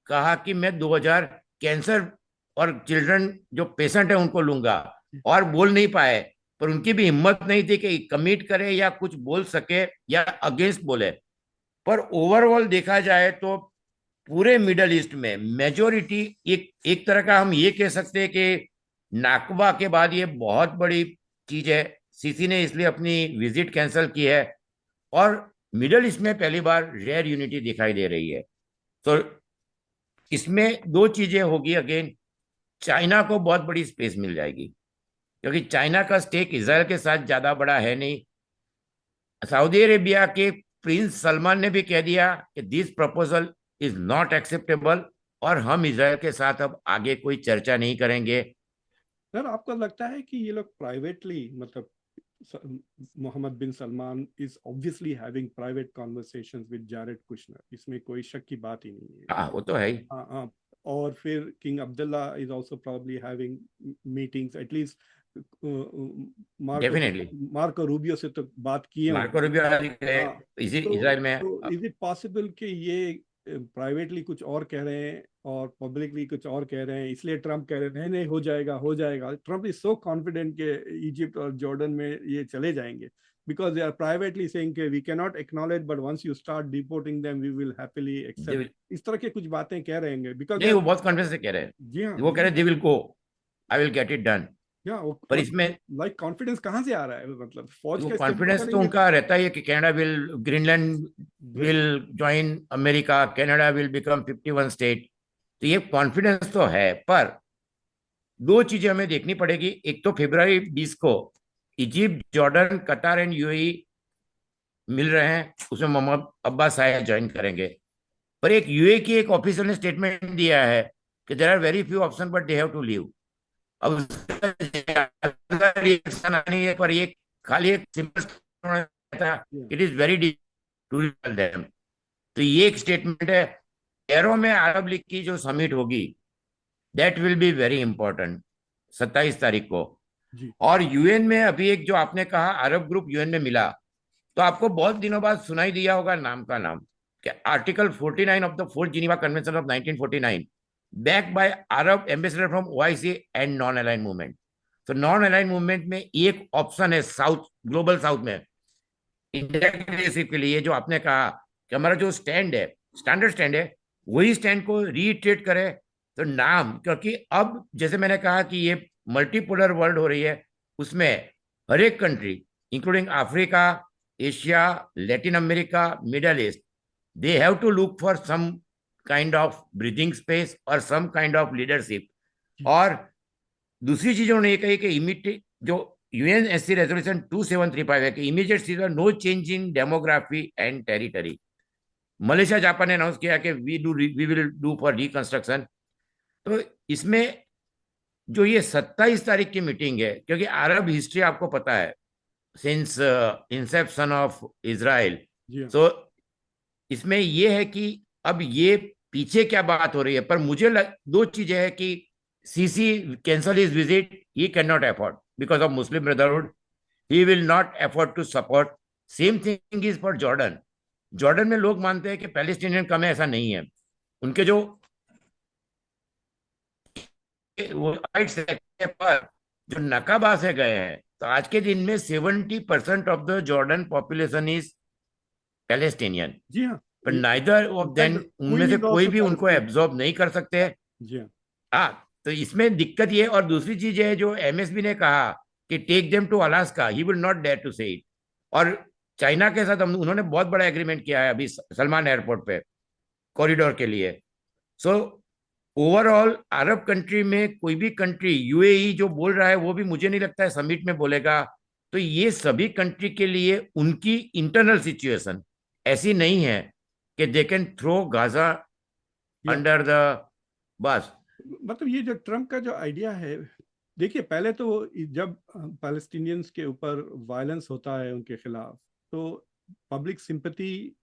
कहा कि मैं 2000 कैंसर और चिल्ड्रन जो पेशेंट है उनको लूंगा, और बोल नहीं पाए। पर उनकी भी हिम्मत नहीं थी कि कमिट करे या कुछ बोल सके या अगेंस्ट बोले। पर ओवरऑल देखा जाए तो पूरे मिडल ईस्ट में मेजोरिटी, एक एक तरह का हम ये कह सकते हैं कि नाकबा के बाद ये बहुत बड़ी चीज है। सीसी ने इसलिए अपनी विजिट कैंसिल की है, और मिडल ईस्ट में पहली बार रेयर यूनिटी दिखाई दे रही है। तो इसमें दो चीजें होगी अगेन, चाइना को बहुत बड़ी स्पेस मिल जाएगी, क्योंकि चाइना का स्टेक इसराइल के साथ ज्यादा बड़ा है नहीं। सऊदी अरेबिया के प्रिंस सलमान ने भी कह दिया कि this proposal is not acceptable, और हम इसराइल के साथ अब आगे कोई चर्चा नहीं करेंगे। सर, आपको लगता है कि ये लोग प्राइवेटली, मतलब Mohammed bin Salman is obviously having private conversations with Jared Kushner, इसमें कोई शक की बात ही नहीं है। हाँ, वो तो है ही। हाँ हाँ। और फिर king Abdullah is also probably having meetings, at least Marco definitely Marco Rubio से तो बात किए मार्को उन्होंने। रूबियो हाँ। इसी तो इसराइल में। तो इज इट पॉसिबल कि ये प्राइवेटली कुछ और कह रहे हैं और पब्लिकली कुछ और कह रहे हैं, इसलिए ट्रम्प कह रहे हैं नहीं नहीं हो जाएगा हो जाएगा? ट्रम्प इज सो कॉन्फिडेंट कि इजिप्ट और जॉर्डन में ये चले जाएंगे, because they are privately saying कि we cannot acknowledge but once you start deporting them we will happily accept। इस तरह की कुछ बातें कह रहे हैं because नहीं, वो बहुत कॉन्फिडेंस से कह रहे हैं। जी हाँ वो कह रहे हैं they will go, I will get it done. या पर इसमें लाइक कॉन्फिडेंस कहाँ से आ रहा है? मतलब फौज वो का इस्तेमाल कॉन्फिडेंस तो करेंगे? उनका रहता ही है कि Canada will, Greenland will join America, Canada will become 51 state. तो ये कॉन्फिडेंस तो है, पर दो चीजें हमें देखनी पड़ेगी। एक तो फरवरी 20 को इजिप्ट, जॉर्डन, कतार एंड यूएई मिल रहे हैं, उसमें मोहम्मद अब्बास आया ज्वाइन करेंगे। पर एक यूए की एक ऑफिसर ने स्टेटमेंट दिया है कि there are very few option but they have to leave. अब उसका रिएक्शन नहीं है, पर ये खाली एक सिंपल था, it is very to them. तो ये एक स्टेटमेंट है। कैरो में अरब लीग की जो समिट होगी, that will be very important, 27 तारीख को। जी और यूएन में अभी एक जो आपने कहा अरब ग्रुप यूएन में मिला, तो आपको बहुत दिनों बाद सुनाई दिया होगा नाम का नाम, कि article 49 of the fourth Geneva convention of 1949 backed by Arab ambassador from OIC and non-aligned movement. तो नॉन अलाइन मूवमेंट में एक ऑप्शन है साउथ, ग्लोबल साउथ में इंडिया के लीडरशिप के लिए, जो आपने कहा कि हमारा जो स्टैंड है, स्टैंडर्ड स्टैंड है, वही स्टैंड को रीइटरेट करे। तो नाम, क्योंकि अब जैसे मैंने कहा कि ये मल्टीपोलर वर्ल्ड हो रही है, उसमें हर एक country including Africa, Asia, Latin America, Middle East, they have to look for some kind of breathing space और सम काइंड ऑफ लीडरशिप। और दूसरी चीज उन्होंने ये कही कि इमीडिएट जो यूएनएससी रेजोल्यूशन 2735 है कि immediate ceasefire no changing demography and territory. Malaysia Japan ने अनाउंस किया कि we will do for reconstruction. तो इसमें जो ये 27 तारीख की मीटिंग है, क्योंकि अरब हिस्ट्री आपको पता है सिंस इंसेप्शन ऑफ इजराइल, सो इसमें ये है कि अब ये पीछे क्या बात हो रही है। पर मुझे दो चीजें है कि Sisi cancel his visit, he can not afford because of Muslim Brotherhood, he will not afford to support. Same thing is for Jordan. Jordan में लोग मानते हैं कि पैलेस्टीनियन कम है, ऐसा नहीं है। उनके जो वो पर जो नकाबा से गए हैं, तो आज के दिन में 70% of the Jordan population is Palestinian. जी हाँ, पर नाइदर ऑफ देम, उनमें से कोई भी उनको एब्जॉर्ब नहीं कर सकते। जी हाँ, तो इसमें दिक्कत ये। और दूसरी चीज है जो एमएसबी ने कहा कि take them to Alaska, he will not dare to say it. और चाइना के साथ उन्होंने बहुत बड़ा एग्रीमेंट किया है अभी सलमान एयरपोर्ट पे कॉरिडोर के लिए। सो ओवरऑल अरब कंट्री में कोई भी कंट्री, यूएई जो बोल रहा है वो भी मुझे नहीं लगता है समिट में बोलेगा। तो ये सभी कंट्री के लिए उनकी इंटरनल सिचुएशन ऐसी नहीं है कि they can throw Gaza under the bus. मतलब ये जो ट्रम्प का जो आइडिया है, देखिए पहले तो जब पैलेस्टीनियंस के ऊपर वायलेंस होता है उनके खिलाफ, तो पब्लिक सिंपैथी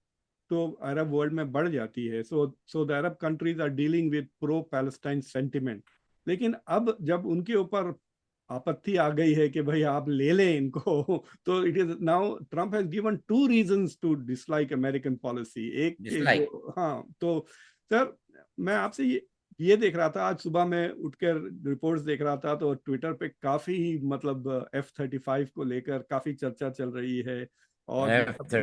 तो अरब वर्ल्ड में बढ़ जाती है। So the Arab countries are dealing with pro Palestine sentiment. लेकिन अब जब उनके ऊपर आपत्ति आ गई है कि भाई आप ले लें इनको, तो it is now Trump has given two reasons to dislike American policy. एक जो, हाँ, तो सर मैं आपसे ये देख रहा था, आज सुबह मैं उठकर रिपोर्ट्स देख रहा था, तो ट्विटर पे काफी मतलब F-35 को लेकर काफी चर्चा चल रही है। और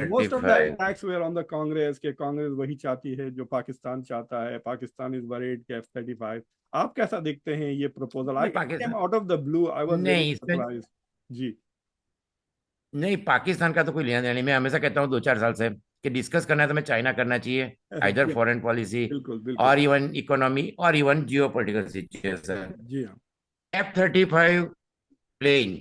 most of the attacks were on the Congress, के कांग्रेस वही चाहती है जो पाकिस्तान चाहता है, पाकिस्तान इज वरीड के F-35। आप कैसा देखते हैं ये proposal? I came out of the blue, I was very surprised. जी नहीं, पाकिस्तान का तो कोई लेना देना नहीं। मैं हमेशा कहता हूँ 2-4 साल से कि डिस्कस करना है तो मैं चाइना करना चाहिए, आइदर फॉरेन पॉलिसी और इवन इकोनॉमी और इवन जियो पोलिटिकल सिचुएशन। जी हाँ, F-35 प्लेन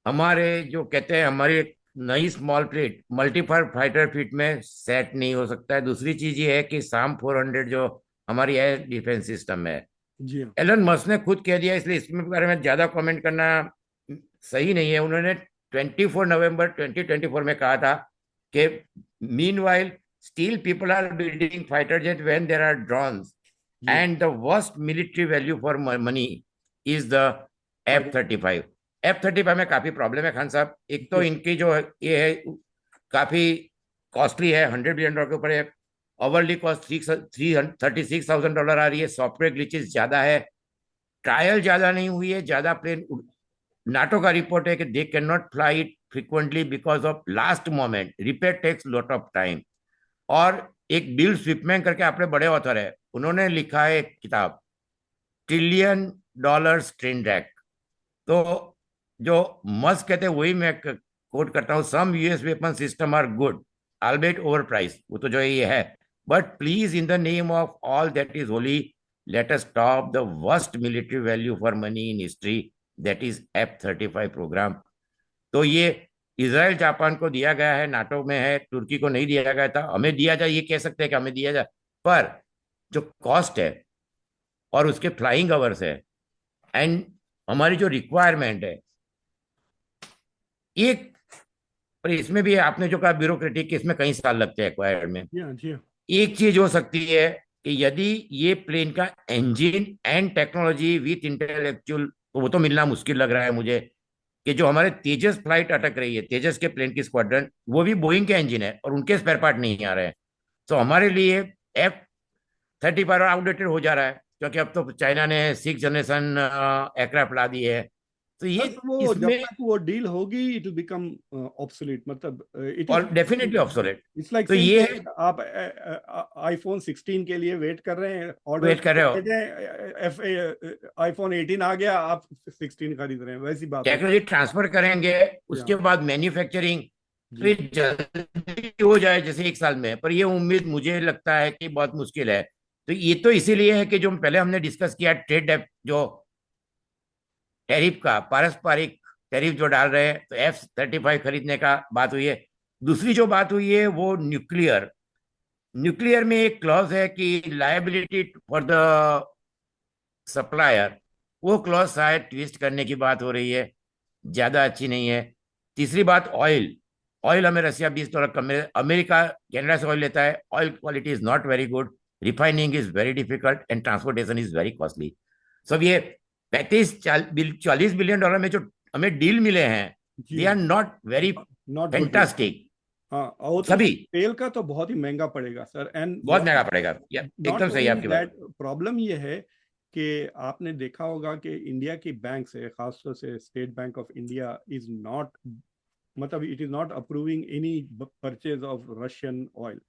हमारे जो कहते हैं हमारी नई small plate multiple fighter fit में सेट नहीं हो सकता है। दूसरी चीज ये है कि SAM 400 जो हमारी एयर डिफेंस सिस्टम है, जी हाँ, एलन मस्क ने खुद कह दिया, इसलिए इसके बारे में ज्यादा कमेंट करना सही नहीं है। उन्होंने 24 नवंबर 2024 में कहा था कि meanwhile still people are building fighter jet when there are drones and the worst military value for money is the F-35। F-35 में काफी प्रॉब्लम है खान साहब। एक तो इनकी जो ये है काफी कॉस्टली है, $100 बिलियन के ऊपर है। ओवरली कॉस्ट $36,000 आ रही है। सॉफ्टवेयर ग्लिचेस ज्यादा है, ट्रायल ज्यादा नहीं हुई है, ज्यादा प्लेन। नाटो का रिपोर्ट है कि they can not fly it frequently because of last moment, repair takes lot of time. और एक बिल स्विपमैन करके अपने बड़े ऑथर है, उन्होंने लिखा है एक किताब $1 ट्रिलियन ट्रेन रैक। तो जो मस्क कहते हैं वही मैं कोट करता हूं, some US weapon system are good albeit over price, वो तो जो ये है, but please in the name of all that is holy let us stop the worst military value for money in history, that is F-35 program. तो ये Israel Japan को दिया गया है, नाटो में है, तुर्की को नहीं दिया गया था। हमें दिया जाए, ये कह सकते हैं कि हमें दिया जाए, पर जो कॉस्ट है और उसके फ्लाइंग आवर्स है एंड हमारी जो रिक्वायरमेंट है, एक पर इसमें भी आपने जो कहा ब्यूरोक्रेटिक, इसमें कई साल लगते हैं एक्वायर में। एक चीज हो सकती है कि यदि ये प्लेन का engine and technology with intellectual, तो वो तो मिलना मुश्किल लग रहा है मुझे, कि जो हमारे तेजस फ्लाइट अटक रही है, तेजस के प्लेन की स्क्वाड्रन, वो भी बोइंग के इंजन है और उनके स्पेयर पार्ट नहीं आ रहे हैं। तो हमारे लिए F-35 आउटडेटेड हो जा रहा है। क्योंकि अब तो चाइना ने 6 जनरेशन एयरक्राफ्ट ला दी है। तो ये हाँ, तो वो जब इसमें तक वो डील होगी इट विल बिकम ऑब्सोलीट, मतलब इट इज और डेफिनेटली ऑब्सोलेट। इट्स लाइक तो सेइंग ये कि है, आप आईफोन 16 के लिए वेट कर रहे हैं, ऑर्डर वेट कर रहे हो, आईफोन 18 आ गया, आप 16 खरीद रहे हैं, वैसी बात हो। टेक्नोलॉजी ट्रांसफर करेंगे, या उसके बाद मैन्युफैक्चरिंग तो जी ये जल्दी हो जाए जैसे 1 साल में, पर ये उम्मीद मुझे लगता है कि बहुत मुश्किल है। तो ये तो इसीलिए है कि जो पहले हमने डिस्कस किया, ट्रेड जो टैरिफ का पारस्परिक टैरिफ जो डाल रहे हैं, तो F-35 खरीदने का बात हुई है। दूसरी जो बात हुई है वो न्यूक्लियर, न्यूक्लियर में एक क्लॉज है कि लायबिलिटी फॉर द सप्लायर, वो क्लॉज शायद ट्विस्ट करने की बात हो रही है, ज्यादा अच्छी नहीं है। तीसरी बात ऑयल, ऑयल हमें रसिया $20 कम में, अमेरिका कनाडा से ऑयल लेता है, oil quality is not very good, refining is very difficult and transportation is very costly. सब ये 35-40 बिलियन डॉलर में जो हमें डील मिले हैं, जी they are not very not good deal. Fantastic हाँ, और तो सभी। तेल का तो बहुत ही महंगा पड़ेगा सर। एंड बहुत महंगा पड़ेगा, या नॉट एकदम सही है ओनली आपकी बात। दैट, प्रॉब्लम ये है कि आपने देखा होगा कि इंडिया की बैंक से, खासतौर से State Bank of India is not, मतलब it is not approving any purchase of Russian oil.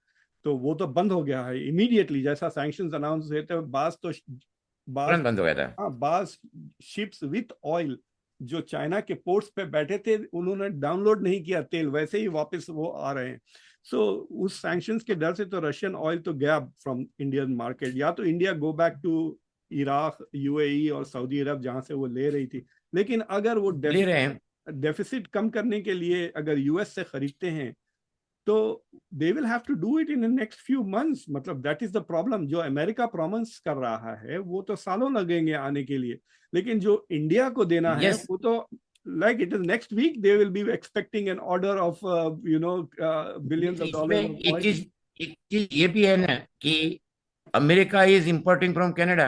तो वो तो बंद हो गया है इमीडिएटली, जैसा सैंक्शंस अनाउंस हुए थे। बास तुरंत बंद हो गया था। हाँ, बास शिप्स विथ ऑयल जो चाइना के पोर्ट्स पे बैठे थे, उन्होंने डाउनलोड नहीं किया तेल, वैसे ही वापस वो आ रहे हैं। सो उस सैंक्शंस के डर से तो रशियन ऑयल तो गया फ्रॉम इंडियन मार्केट। या तो India go back to Iraq, UAE और सऊदी अरब जहां से वो ले रही थी। लेकिन अगर वो ले रहे हैं। डेफिसिट कम करने के लिए अगर यूएस से खरीदते हैं, तो they will have to do it in the next few months. मतलब दैट इज द प्रॉब्लम। जो अमेरिका प्रॉमिस कर रहा है वो तो सालों लगेंगे आने के लिए, लेकिन जो इंडिया को देना है यस, वो तो like it is next week they will be expecting an order of billions of इसमें dollars of एक oil. चीज, एक चीज ये भी है ना कि America is importing from Canada.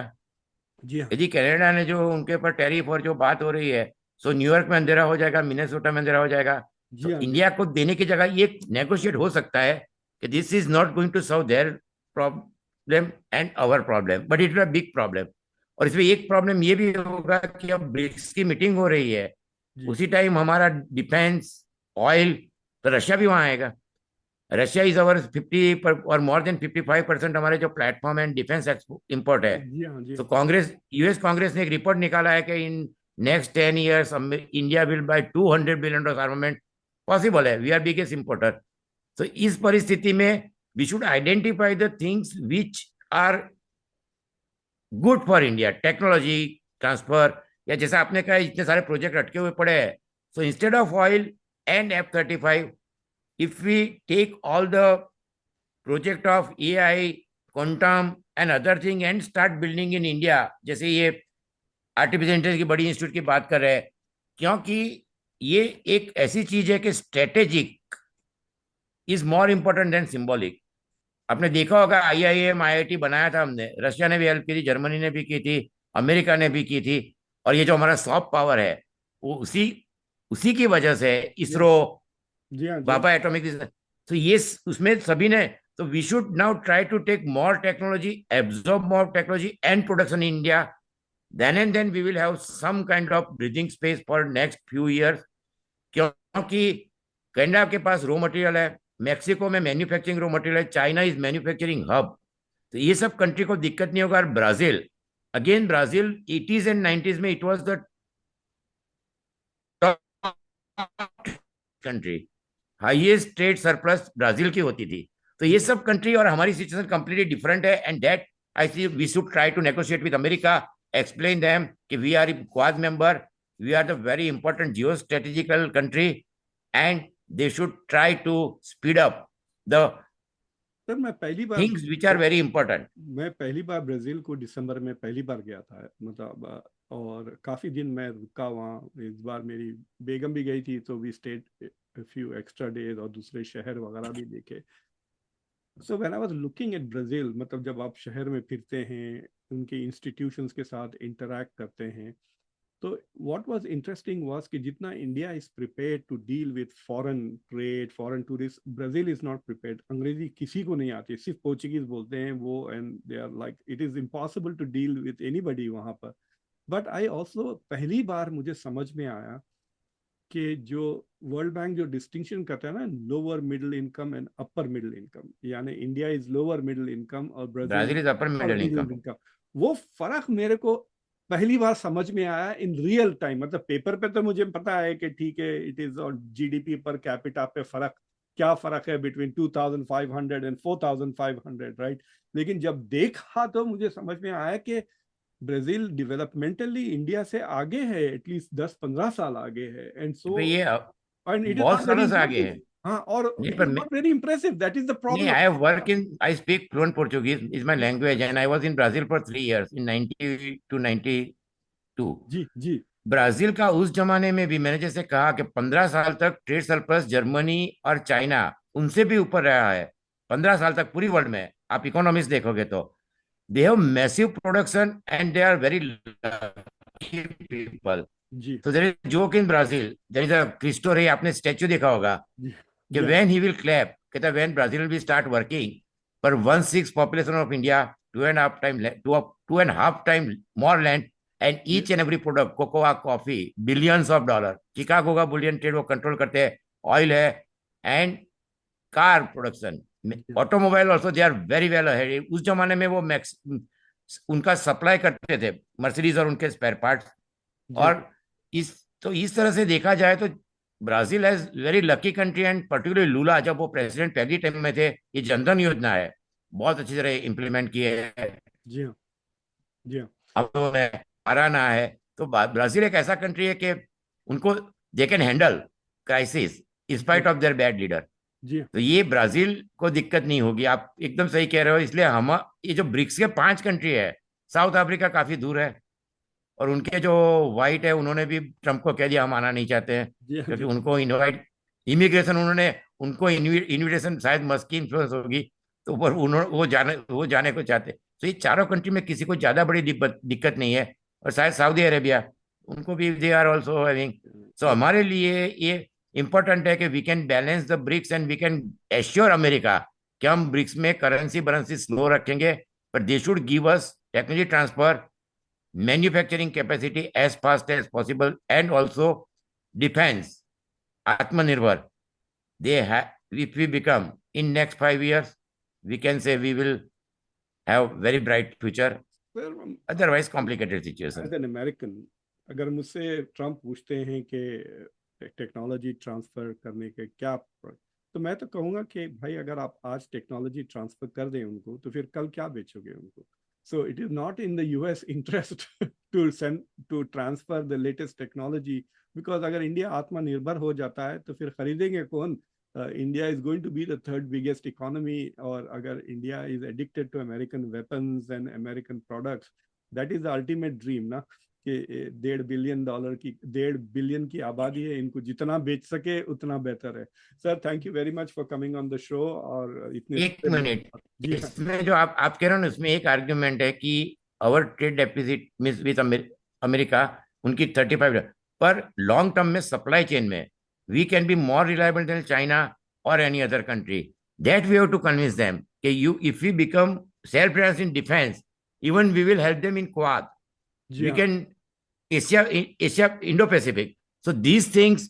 जी हाँ। यदि कनाडा ने जो उनके ऊपर टैरिफ और जो बात हो रही है, सो न्यूयॉर्क में अंधेरा हो जाएगा, मिनेसोटा में अंधेरा हो जाएगा। जी तो हाँ। जी इंडिया को देने की जगह ये नेगोशिएट हो सकता है कि this is not going to solve their problem and our problem, but it will big problem. और इसमें एक प्रॉब्लम ये भी होगा कि अब ब्रिक्स की मीटिंग हो रही है, जी उसी टाइम हमारा डिफेंस, ऑयल, तो रशिया भी वहां आएगा। रशिया इज अवर 50 और मोर देन 55% हमारे जो प्लेटफॉर्म एंड डिफेंस इंपोर्ट है। जी हाँ। जी तो कांग्रेस, यूएस कांग्रेस ने एक रिपोर्ट निकाला है कि in next 10 years India will buy $200 billion armament. Possible है, वी आर बिगेस्ट इंपोर्टर। तो इस परिस्थिति में we should identify the things which are good for India, technology transfer, या जैसा आपने कहा इतने सारे प्रोजेक्ट अटके हुए पड़े हैं। So instead of oil and F-35, if we take all the project of AI, quantum and other thing and start building in India, जैसे ये आर्टिफिशियल इंटेलिजेंस की बड़ी इंस्टीट्यूट की बात कर रहे हैं, क्योंकि ये एक ऐसी चीज है कि strategic is more important then symbolic. आपने देखा होगा IIM IIT बनाया था हमने, रशिया ने भी हेल्प की थी, जर्मनी ने भी की थी, अमेरिका ने भी की थी। और ये जो हमारा सॉफ्ट पावर है वो उसी उसी की वजह से जी हाँ। इसरो, जी हाँ। जी हाँ। बाबा एटॉमिक, तो ये उसमें सभी ने, तो we should now try to take more technology, absorb more technology and production in India, then and then we will have some kind of breathing space for next few years. क्योंकि Canada के पास raw material है, Mexico में manufacturing raw material है, China is manufacturing hub. तो ये सब country को दिक्कत नहीं होगा। और Brazil, again Brazil 80s and 90s में it was the country, highest trade surplus Brazil की होती थी। तो ये सब कंट्री और हमारी सिचुएशन कंप्लीटली डिफरेंट है, and that I see we should try to negotiate with America, explain them कि we are Quad member, we are the very important geo strategical country, and they should try to speed up the sir, मैं पहली बार things which are very important. मैं पहली बार Brazil को दिसंबर में पहली बार गया था, मतलब और काफी दिन मैं रुका वहाँ। इस बार मेरी बेगम भी गई थी, तो we stayed few extra days और दूसरे शहर वगैरह भी देखे। So when I was looking at Brazil, मतलब जब आप शहर में फिरते हैं, उनके इंस्टीट्यूशंस के साथ इंटरैक्ट करते हैं, तो what was interesting was कि जितना India is prepared to deal with foreign trade, foreign tourists, Brazil is not prepared. अंग्रेजी किसी को नहीं आती, सिर्फ पोर्चुगीज बोलते हैं वो, and they are like it is impossible to deal with anybody वहाँ पर. But I also पहली बार मुझे समझ में आया कि जो वर्ल्ड बैंक जो डिस्टिंक्शन करता है ना, lower middle income and upper middle income, यानी India is lower middle income और Brazil is upper middle income, वो फर्क मेरे को पहली बार समझ में आया इन रियल टाइम. मतलब पेपर पे तो मुझे पता है कि ठीक है इट इज, और जीडीपी पर कैपिटा पे फर्क, क्या फर्क है बिटवीन 2500 एंड 4500, राइट. लेकिन जब देखा तो मुझे समझ में आया कि ब्राजील डेवलपमेंटली इंडिया से आगे है, एटलीस्ट 10-15 साल आगे है. एंड सो ये एंड इट इज बहुत नॉट सालों वेरी से आगे है. हाँ, और नहीं इट पर is not very impressive, that is the नहीं, problem. I speak fluent Portuguese is my language and I was in Brazil for 3 years in 90 to 92. जी जी ब्राजील का उस जमाने में भी मैंने जैसे कहा कि 15 साल तक ट्रेड सरप्लस जर्मनी और चाइना उनसे भी ऊपर रहा है. 15 साल तक पूरी वर्ल्ड में आप इकोनॉमिक्स देखोगे तो they have massive production and they are very lucky people. जी तो there is joke in Brazil, there is a Cristo Rey, आपने स्टैचू देखा होगा जी कि जी व्हेन ही विल क्लैप, कहता when Brazil will start working पर 1/6 population of India, 2.5 time more land and each and every product, cocoa, coffee, billions of dollar. Chicago का bullion trade वो कंट्रोल करते हैं, ऑयल है and car production, automobile also they are very well ahead. उस जमाने में वो max उनका सप्लाई करते थे मर्सिडीज और उनके स्पेयर पार्ट्स. और इस तरह से देखा जाए तो Brazil has very lucky country and particularly Lula जब वो प्रेसिडेंट पहली टाइम में थे, ये जनधन योजना है बहुत अच्छी तरह इम्प्लीमेंट की है. जी हाँ जी हाँ अब तो आराना है. तो ब्राजील एक ऐसा कंट्री है कि उनको they can handle crisis spite of their bad leader. जी तो ये ब्राजील को दिक्कत नहीं होगी. आप एकदम सही कह रहे हो. इसलिए हम ये जो ब्रिक्स के 5 कंट्री है, साउथ अफ्रीका काफी दूर है और उनके जो वाइट है उन्होंने भी ट्रम्प को कह दिया हम आना नहीं चाहते हैं जी क्योंकि उनको इनवाइट इमिग्रेशन उन्होंने उनको इन्विटेशन शायद मस्क की इन्फ्लुएंस होगी तो पर उन्होंने वो जाने को चाहते. तो ये चारों कंट्री में किसी को ज्यादा बड़ी दिक्कत नहीं है. और शायद सऊदी अरेबिया उनको भी they are also having. So हमारे लिए ये इंपॉर्टेंट है कि we can balance the BRICS and we can assure America कि हम ब्रिक्स में करेंसी स्लो रखेंगे पर they should give us technology transfer, manufacturing capacity as fast as possible, and also defense, atmanirbhar. They have, if we become in next 5 years, we can say we will have very bright future. Otherwise complicated situation. As an American, अगर मुझसे Trump पूछते हैं कि technology transfer करने के क्या, तो मैं तो कहूँगा कि भाई अगर आप आज टेक्नोलॉजी ट्रांसफर कर दें उनको तो फिर कल क्या बेचोगे उनको. So it is not in the US interest to transfer the latest technology, because अगर इंडिया आत्मनिर्भर हो जाता है तो फिर खरीदेंगे कौन. India is going to be the third biggest economy, और अगर India is addicted to American weapons and American products, that is the ultimate dream ना, कि $1.5 बिलियन की आबादी है, इनको जितना बेच सके उतना बेहतर है. Sir thank you very much for coming on the show. और इतने एक मिनट, इसमें जो आप कह रहे हो ना, इसमें एक आर्ग्यूमेंट है कि our trade deficit means with America उनकी 35, पर लॉन्ग टर्म में सप्लाई चेन में we can be more reliable than China और any other country. That we have to convince them कि you if we become self reliance in defence, even we will help them in Quad, we can Asia, Indo-Pacific. So these things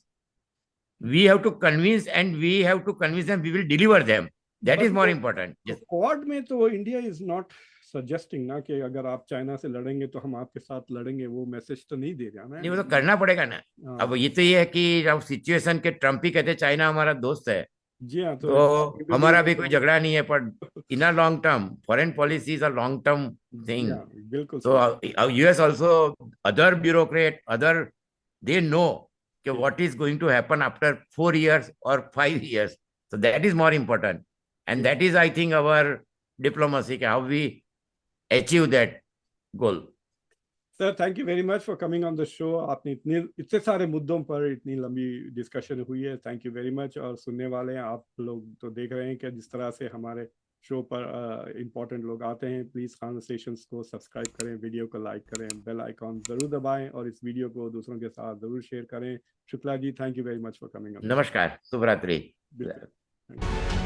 we have to convince and we have to convince them, we will deliver them. That is more important. Quad में तो India is not suggesting ना कि अगर आप China से लड़ेंगे तो हम आपके साथ लड़ेंगे, वो मैसेज तो नहीं दे रहा ना. नहीं, वो तो करना पड़ेगा ना. अब ये तो ये है कि अब सिचुएशन के ट्रम्प ही कहते चाइना हमारा दोस्त है. जी हाँ, तो हमारा भी कोई झगड़ा नहीं है, पर in a long term foreign policy is a long term thing. बिल्कुल. So US also, other bureaucrat, they know what is going to happen after 4 years or 5 years. So that is more important, and that is, I think, our diplomacy, how we achieve that goal. Sir thank you very much for coming on the show. आपने इतने सारे मुद्दों पर इतनी लंबी discussion हुई है. Thank you very much. और सुनने वाले हैं आप लोग तो देख रहे हैं कि जिस तरह से हमारे शो पर इम्पोर्टेंट लोग आते हैं। प्लीज़ कॉन्वर्सेशंस को सब्सक्राइब करें, वीडियो को लाइक करें, बेल आइकॉन ज़रूर दबाएं और इस वीडियो को दूसरों के साथ ज़रूर शेयर करें। Shukla ji, thank you very much for coming on. नमस्कार, शुभ रात्रि। बिल्कुल।